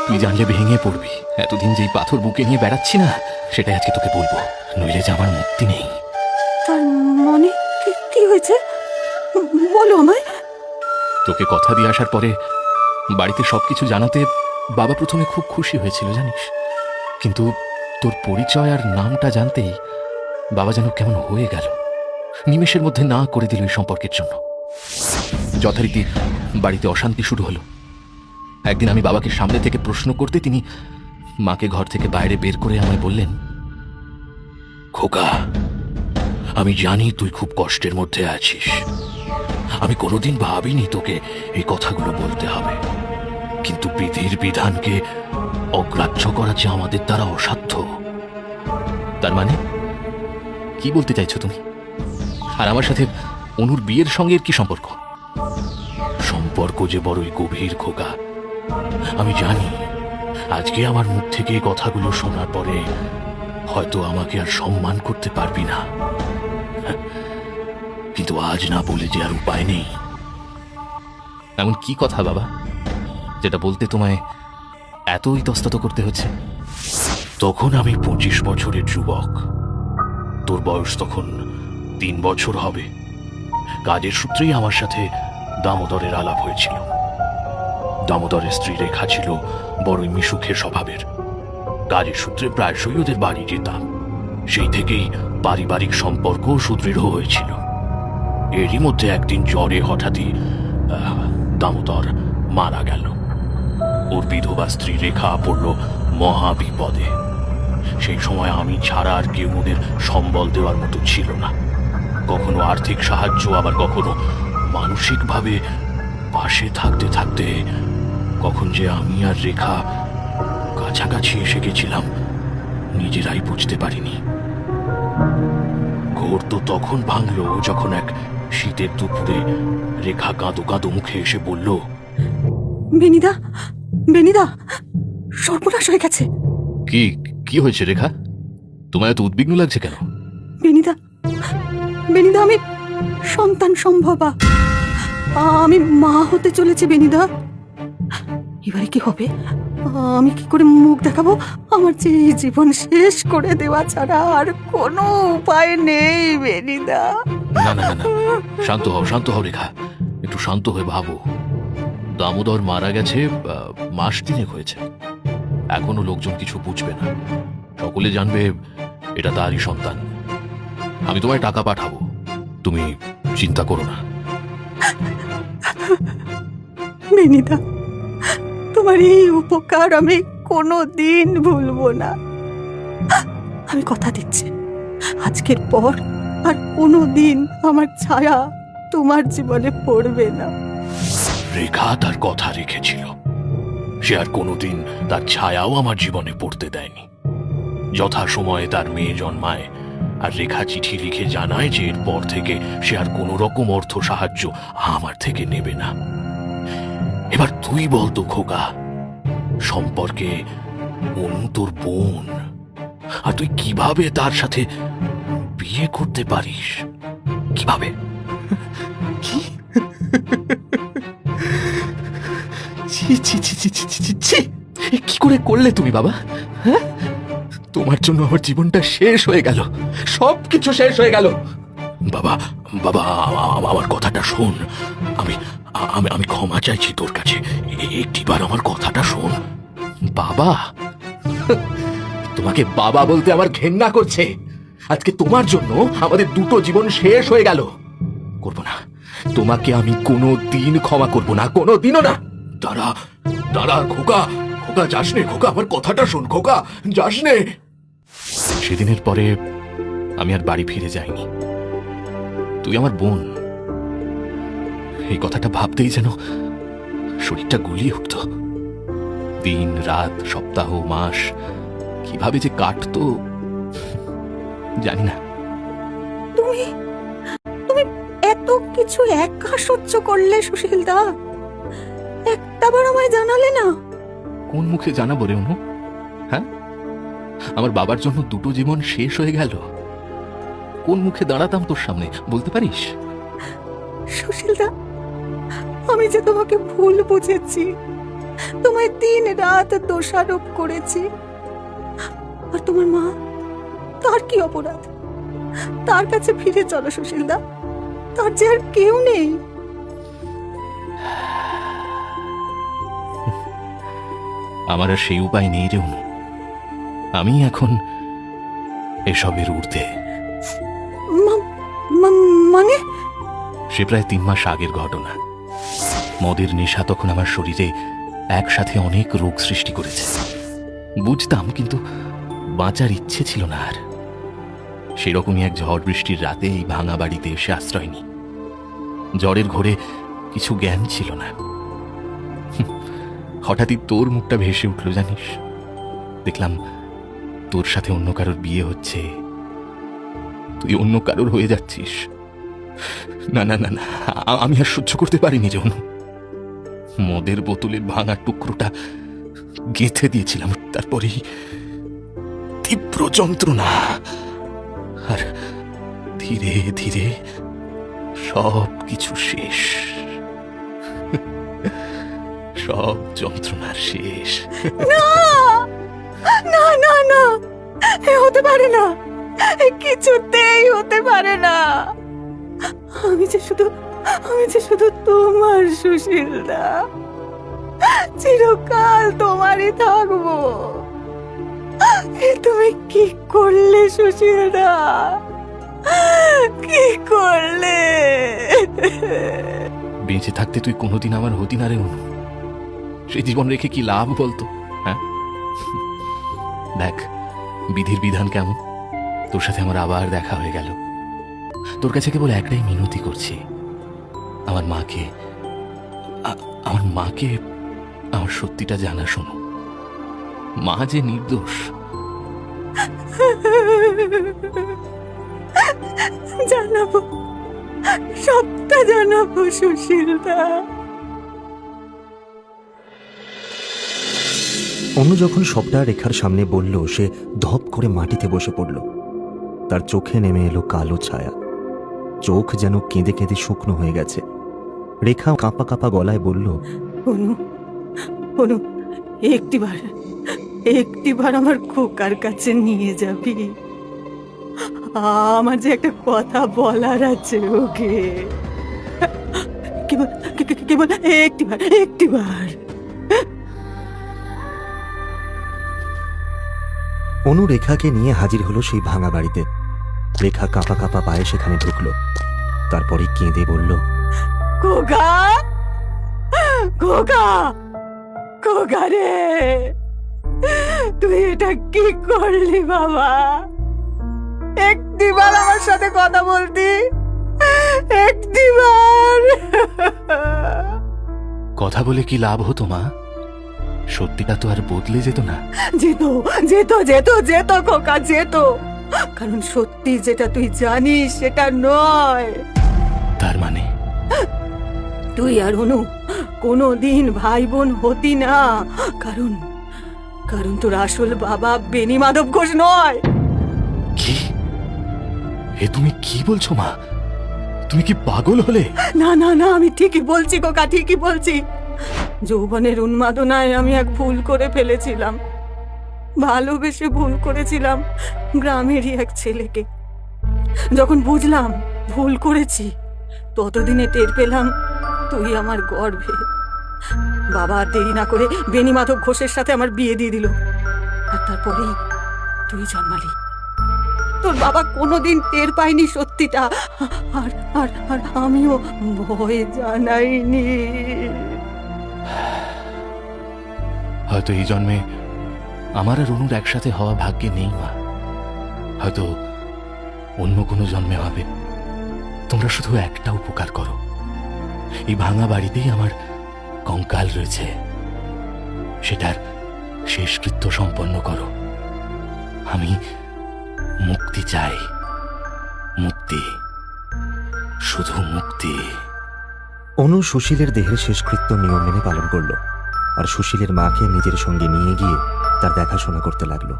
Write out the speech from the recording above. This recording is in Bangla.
তুই জানলে ভেঙে পড়বি। এতদিন যেই পাথর বুকে নিয়ে বেড়াচ্ছি না, সেটাই আজকে তোকে বলবো, নইলে যে আমার মুক্তি নেই। তার মানে কি হয়েছে বলো আমায়। তোকে কথা দিয়ে আসার পরে বাড়িতে সবকিছু জানাতে বাবা প্রথমে খুব খুশি হয়েছিল জানিস, কিন্তু তোর পরিচয় আর নামটা জানতেই বাবা যেন কেমন হয়ে গেল, নিমেষের মধ্যে না করে দিল এই সম্পর্কের জন্য। যথারীতি বাড়িতে অশান্তি শুরু হলো। একদিন আমি বাবাকে সামনে থেকে প্রশ্ন করতে তিনি মাকে ঘর থেকে বাইরে বের করে আমায় বললেন, খোকা, আমি জানি তুই খুব কষ্টের মধ্যে আছিস। আমি কোনোদিন ভাবিনি তোকে এই কথাগুলো বলতে হবে, কিন্তু বিধির বিধানকে অগ্রাহ্য করা যে আমাদের দ্বারা অসাধ্য। তার মানে কি বলতে চাইছো তুমি? আর আমার সাথে অনুর বিয়ের সঙ্গে এর কি সম্পর্ক? সম্পর্ক যে বড়ই গভীর খোকা। আমি জানি আজকে আমার মুখ থেকে এই কথাগুলো শোনার পরে হয়তো আমাকে আর সম্মান করতে পারবি না, কিন্তু আজ না বলে যে আর উপায় নেই। এমন কি কথা বাবা, যেটা বলতে তোমায় এত ইতস্তত করতে হচ্ছে? তখন আমি 25 বছরের যুবক, তোর বয়স তখন 3 বছর হবে। কাজের সূত্রেই আমার সাথে দামোদরের আলাপ হয়েছিল। দামোদরের স্ত্রী রেখা ছিল বড়ই মিশুখের স্বভাবের। কাজের সূত্রে প্রায়শই ওদের বাড়ি যেতাম। সেই থেকেই পারিবারিক সম্পর্ক সুদৃঢ় হয়েছিল। এরই মধ্যে একদিন জ্বরে হঠাৎই দামোদর মারা গেল। ওর বিধবা স্ত্রী রেখা পড়ল মহা বিপদে। সেই সময় আমি ছাড়া আর কেউ ওদের সম্বল দেওয়ার মতো ছিল না। কখনো আর্থিক সাহায্য, আবার কখনো মানসিকভাবে পাশে থাকতে থাকতে কখন যে আমি আর রেখা কাছাকাছি এসে গেছিলাম নিজেরাই বুঝতে পারিনি। ঘোর তো তখন ভাঙলো যখন এক শীতের দুপুরে রেখা কাঁদো কাঁদো মুখে এসে বলল, বেনিদা, বেনিদা, সর্বনাশ হয়ে গেছে। কি কি হয়েছে রেখা? তোমায় এত উদ্বিগ্ন লাগছে কেন? বেনিদা, বেনিদা, আমি সন্তান সম্ভবা। আমি মা হতে চলেছি বেনিদা। এবারে কি হবে? আমি কি করে মুখ দেখাবো? আমার যে এই জীবন শেষ করে দেওয়া ছাড়া আর কোনো উপায় নেই বেনিদা। না না না না, শান্ত হও, শান্ত হও রেখা, একটু শান্ত হয়ে ভাবো। দামোদর মারা গেছে মাস 3 হয়েছে। এখনো লোকজন কিছু বুঝবে না, সকলে জানবে এটা তারই সন্তান। আমি তোমায় টাকা পাঠাবো, তুমি চিন্তা করো না। বেনিদা, তোমার এই উপকার আমি কোনো দিন ভুলবো না। আমি কথা দিচ্ছি, আজকের পর আর কোনো দিন আমার ছায়া তোমার জীবনে পড়বে না। রেখা তার কথা রেখেছিল। সে আর কোনোদিন তার ছায়াও আমার জীবনে পড়তে দেয়নি। যথাসময়ে তার মেয়ে জন্মায়, আর রেখা চিঠি লিখে জানায় যে এরপর থেকে সে আর কোনো রকম অর্থ সাহায্য আমার থেকে নেবে না। এবার তুই বলতো খোকা, সম্পর্কে অনু তোর বোন, আর তুই কিভাবে তার সাথে বিয়ে করতে পারিস? কিভাবে? কি করে করলে তুমি বাবা? হ্যাঁ, তোমার জন্য আমার জীবনটা শেষ হয়ে গেল, সবকিছু শেষ হয়ে গেল। বাবা, বাবা, আমার কথাটা শোন। আমি আমি আমি ক্ষমা চাইছি তোর কাছে, একটিবার আমার কথাটা শোন। বাবা, তোমাকে বাবা বলতে আমার ঘেন্না করছে। আজকে তোমার জন্য আমাদের দুটো জীবন শেষ হয়ে গেল। করব না, তোমাকে আমি কোনো দিন ক্ষমা করব না, কোনো দিনও না। দাঁড়া দাঁড়া খোকা, খোকা যাস নে, খোকা আমার কথাটা শোন, খোকা যাস নে। সেদিনের পরে আমি আর বাড়ি ফিরে যাইনি। তুই আমার বোন, এই কথাটা ভাবতেই যেন শরীরটা গুলিয়ে উঠত। দিন রাত, সপ্তাহ, মাস কিভাবে যে কাটতো জানি না। তুমি তুমি এত কিছু একা সহ্য করলে সুশীলদা? একটাবার আমায় জানালে না? কোন মুখে জানাবো রে অনু? হ্যাঁ, আমার বাবার জন্য দুটো জীবন শেষ হয়ে গেল। কোন মুখে দাঁড়াতাম তোর সামনে, বলতে পারিস? সুশীলদা, আমি যে তোমাকে ভুল বুঝেছি, তোমায় দিন রাত দোষারোপ করেছি। আর তোমার মা, তার কি অপরাধ? তার কাছে ফিরে চলো সুশীলদা, তার যে আর কেউ নেই। আমার আর সেই উপায় নেই রে অনু। আমি এখন এসবের ঊর্ধ্বে। মানে? সে প্রায় 3 মাস আগের ঘটনা। মদের নেশা তখন আমার শরীরে একসাথে অনেক রোগ সৃষ্টি করেছে। বুঝতাম, কিন্তু বাঁচার ইচ্ছে ছিল না আর। সেরকমই এক ঝড় বৃষ্টির রাতে এই ভাঙা বাড়িতে এসে আশ্রয় নিই। জ্বরের ঘোরে কিছু জ্ঞান ছিল না। হঠাৎই তোর মুখটা ভেসে উঠল জানিস। দেখলাম তোর সাথে অন্য কারোর বিয়ে হচ্ছে, তুই অন্য কারোর হয়ে যাচ্ছিস। না না না না, আমি আর সহ্য করতে পারিনি যে অনু। মদের বোতলের ভাঙা টুকরোটা গেঁথে দিয়েছিলাম, তারপরেই তীব্র যন্ত্রণা। আর ধীরে ধীরে সব কিছু শেষ, সব যন্ত্রণার শেষ। না না না না, এ হতে পারে না, এ কিছুতেই হতে পারে না। আমি যে শুধু তোমার সুশীলদা, চিরকাল তোমারই থাকবো। এ তুমি কি করলে সুশীলদা, কি করলে? বেঁচে থাকতে তুই কোনোদিন আমার হতি না রে অনু। সেই জীবন রেখে কি লাভ বলতো? হ্যাঁ, দেখ বিধির বিধান কেমন, তোর সাথে আমার আবার দেখা হয়ে গেল। তোর কাছে কেবল একটাই মিনতি করছি, আমার মাকে আমার সত্যিটা জানা শোনো। মা যে নির্দোষ। জানাবো, সবটা জানাবো সুশীলদা। অনু যখন সবটা রেখার সামনে বলল, সে ধপ করে মাটিতে বসে পড়ল। তার চোখে নেমে এলো কালো ছায়া, চোখ যেন কেঁদে কেঁদে শুকনো হয়ে গেছে। রেখা কাঁপা কাঁপা গলায় বলল, অনু, অনু, একটিবার আমার খোকার কাছে নিয়ে যাবি। আমার যে একটা কথা বলার আছে ওকে। কেবল একটিবার। অনু রেখাকে নিয়ে হাজির হলো সেই ভাঙা বাড়িতে। রেখা কাঁপা কাঁপা পায়ে সেখানে ঢুকলো, তারপরে কেঁদে বলল, খোকা, খোকা, খোকা রে, তুই এটা কি করলি বাবা? একটিবার আমার সাথে কথা বলতি, একটিবার। কথা বলে কি লাভ হতো মা? সত্যিটা তো আর বদলে যেত না। যেত খোকা, যেত। কারণ সত্যি যেটা তুই জানিস সেটা নয়। তার মানে তুই আর অনু কোনোদিন ভাই বোন হতি না। কারণ তোর আসল বাবা বেনি মাধব ঘোষ নয়। কি? এ তুমি কি বলছো মা? তুমি কি পাগল হলে? না না না, আমি ঠিকই বলছি খোকা, ঠিকই বলছি। যৌবনের উন্মাদনায় আমি এক ভুল করে ফেলেছিলাম, ভালোবেসে ভুল করেছিলাম গ্রামেরই এক ছেলেকে। যখন বুঝলাম ভুল করেছি, ততদিনে টের পেলাম তুই আমার গর্ভে। বাবা আর দেরি না করে বেনি মাধব ঘোষের সাথে আমার বিয়ে দিয়ে দিল, আর তারপরেই তুই জন্মালি। তোর বাবা কোনোদিন টের পায়নি সত্যিটা, আর আর আর আমিও ভয় জানাইনি। হয়তো এই জন্মে আমার আর অনুর একসাথে হওয়া ভাগ্যে নেই মা। হয়তো অন্য কোনো জন্মে হবে। তোমরা শুধু একটা উপকার করো, এই ভাঙা বাড়িতেই আমার কঙ্কাল রয়েছে, সেটার শেষকৃত্য সম্পন্ন করো। আমি মুক্তি চাই, মুক্তি, শুধু মুক্তি। অনু সুশীলের দেহের শেষকৃত্য নিয়ম মেনে পালন করল, আর সুশীলের মাকে নিজের সঙ্গে নিয়ে গিয়ে তার দেখাশোনা করতে লাগলো।